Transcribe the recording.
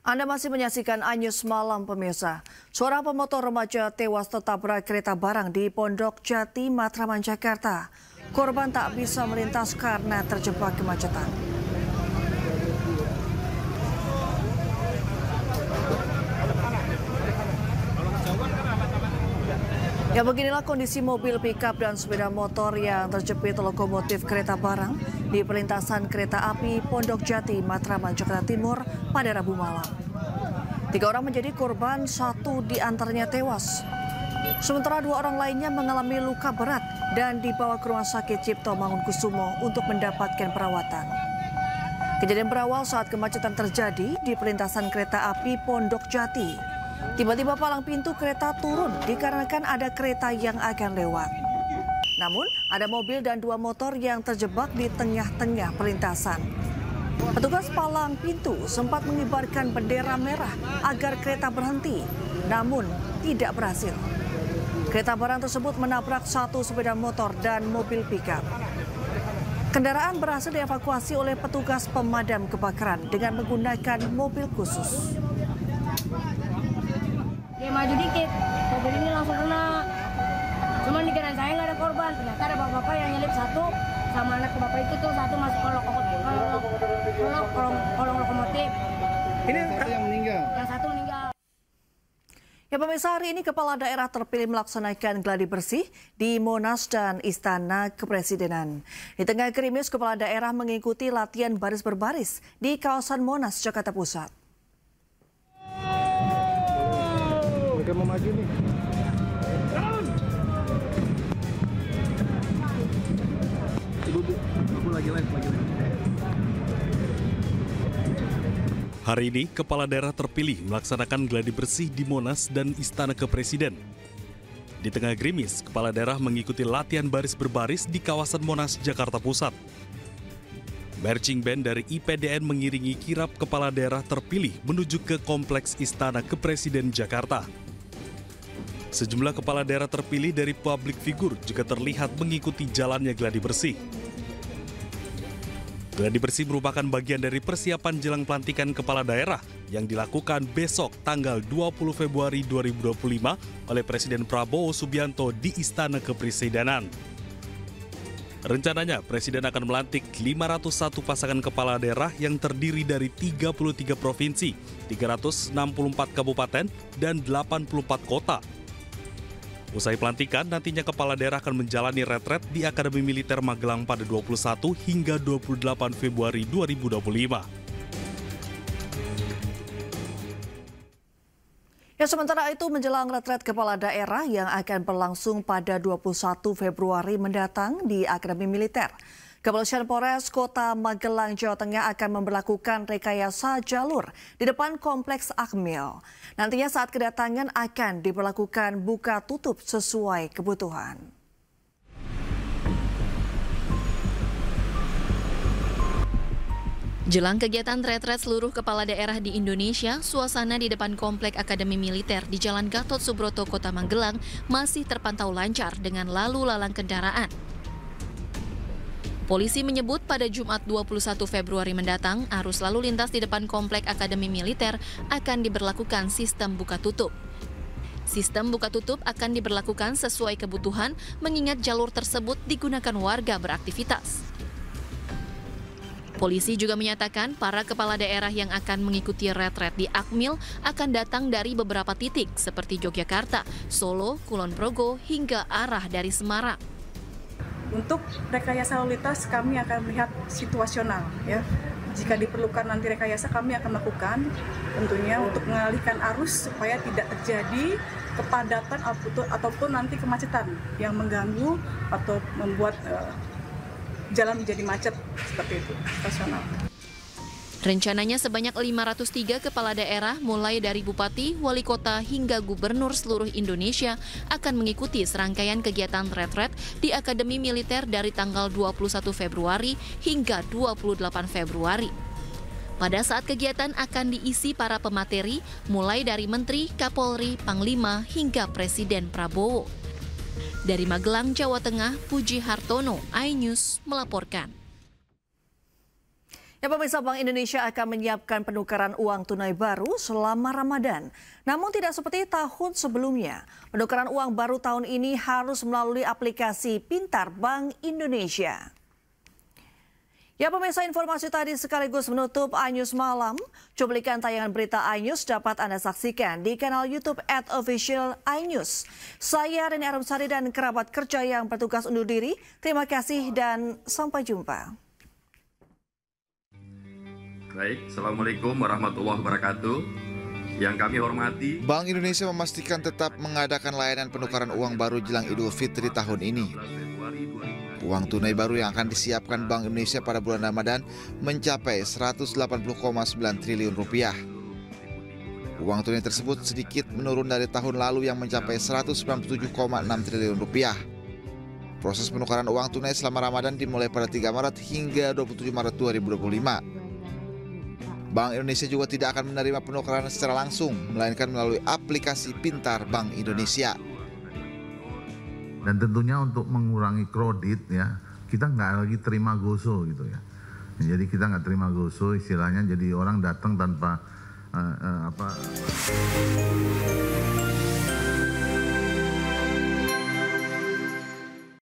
Anda masih menyaksikan iNews Malam pemirsa. Seorang pemotor remaja tewas tertabrak kereta barang di Pondok Jati, Matraman, Jakarta. Korban tak bisa melintas karena terjebak kemacetan. Ya, beginilah kondisi mobil pickup dan sepeda motor yang terjepit lokomotif kereta barang di perlintasan kereta api Pondok Jati, Matraman, Jakarta Timur pada Rabu malam. 3 orang menjadi korban, 1 di antaranya tewas. Sementara 2 orang lainnya mengalami luka berat dan dibawa ke Rumah Sakit Cipto Mangunkusumo untuk mendapatkan perawatan. Kejadian berawal saat kemacetan terjadi di perlintasan kereta api Pondok Jati. Tiba-tiba palang pintu kereta turun dikarenakan ada kereta yang akan lewat. Namun, ada mobil dan 2 motor yang terjebak di tengah-tengah perlintasan. Petugas palang pintu sempat mengibarkan bendera merah agar kereta berhenti, namun tidak berhasil. Kereta barang tersebut menabrak 1 sepeda motor dan mobil pickup. Kendaraan berhasil dievakuasi oleh petugas pemadam kebakaran dengan menggunakan mobil khusus. Dia maju dikit, mobil ini langsung kena. Cuman di kanan saya nggak ada korban. Ternyata ada bapak-bapak yang nyelip 1 sama anak bapak itu tuh 1 masuk kolong lokomotif. Ini yang meninggal. Yang 1 meninggal. Ya pemirsa, hari ini Kepala Daerah terpilih melaksanakan gladi bersih di Monas dan Istana Kepresidenan. Di tengah gerimis, Kepala Daerah mengikuti latihan baris berbaris di kawasan Monas, Jakarta Pusat. Mereka mau maju nih. Aku lagi live. Hari ini, Kepala Daerah terpilih melaksanakan gladi bersih di Monas dan Istana Kepresiden. Di tengah gerimis, Kepala Daerah mengikuti latihan baris berbaris di kawasan Monas, Jakarta Pusat. Marching band dari IPDN mengiringi kirap Kepala Daerah terpilih menuju ke Kompleks Istana Kepresiden Jakarta. Sejumlah Kepala Daerah terpilih dari publik figur juga terlihat mengikuti jalannya gladi bersih. Gladi bersih merupakan bagian dari persiapan jelang pelantikan Kepala Daerah yang dilakukan besok tanggal 20 Februari 2025 oleh Presiden Prabowo Subianto di Istana Kepresidenan. Rencananya, Presiden akan melantik 501 pasangan kepala daerah yang terdiri dari 33 provinsi, 364 kabupaten, dan 84 kota. Usai pelantikan, nantinya Kepala Daerah akan menjalani retret di Akademi Militer Magelang pada 21 hingga 28 Februari 2025. Ya, sementara itu menjelang retret Kepala Daerah yang akan berlangsung pada 21 Februari mendatang di Akademi Militer. Kepolisian Polres Kota Magelang, Jawa Tengah akan memberlakukan rekayasa jalur di depan Kompleks Akmil. Nantinya saat kedatangan akan diberlakukan buka tutup sesuai kebutuhan. Jelang kegiatan retret seluruh kepala daerah di Indonesia, suasana di depan Komplek Akademi Militer di Jalan Gatot Subroto, Kota Magelang masih terpantau lancar dengan lalu lalang kendaraan. Polisi menyebut pada Jumat 21 Februari mendatang, arus lalu lintas di depan Komplek Akademi Militer akan diberlakukan sistem buka tutup. Sistem buka tutup akan diberlakukan sesuai kebutuhan mengingat jalur tersebut digunakan warga beraktivitas. Polisi juga menyatakan para kepala daerah yang akan mengikuti retret di Akmil akan datang dari beberapa titik seperti Yogyakarta, Solo, Kulon Progo, hingga arah dari Semarang. Untuk rekayasa lalu lintas kami akan melihat situasional, ya. Jika diperlukan nanti rekayasa kami akan lakukan, tentunya untuk mengalihkan arus supaya tidak terjadi kepadatan ataupun nanti kemacetan yang mengganggu atau membuat jalan menjadi macet seperti itu, situasional. Rencananya sebanyak 503 kepala daerah mulai dari bupati, wali kota hingga gubernur seluruh Indonesia akan mengikuti serangkaian kegiatan retret di Akademi Militer dari tanggal 21 Februari hingga 28 Februari. Pada saat kegiatan akan diisi para pemateri mulai dari Menteri, Kapolri, Panglima hingga Presiden Prabowo. Dari Magelang, Jawa Tengah, Puji Hartono, iNews melaporkan. Ya, pemirsa, Bank Indonesia akan menyiapkan penukaran uang tunai baru selama Ramadan. Namun tidak seperti tahun sebelumnya. Penukaran uang baru tahun ini harus melalui aplikasi Pintar Bank Indonesia. Ya, pemirsa, informasi tadi sekaligus menutup iNews Malam. Cuplikan tayangan berita iNews dapat Anda saksikan di kanal YouTube @official iNews. Saya Rini Arumsari dan kerabat kerja yang bertugas undur diri. Terima kasih dan sampai jumpa. Baik, Assalamualaikum warahmatullahi wabarakatuh. Yang kami hormati, Bank Indonesia memastikan tetap mengadakan layanan penukaran uang baru jelang Idul Fitri tahun ini. Uang tunai baru yang akan disiapkan Bank Indonesia pada bulan Ramadan mencapai 180,9 triliun rupiah. Uang tunai tersebut sedikit menurun dari tahun lalu yang mencapai 197,6 triliun rupiah. Proses penukaran uang tunai selama Ramadan dimulai pada 3 Maret hingga 27 Maret 2025. Bank Indonesia juga tidak akan menerima penukaran secara langsung, melainkan melalui aplikasi Pintar Bank Indonesia. Dan tentunya untuk mengurangi kredit ya, kita nggak lagi terima goso gitu ya. Jadi kita nggak terima goso, istilahnya jadi orang datang tanpa apa.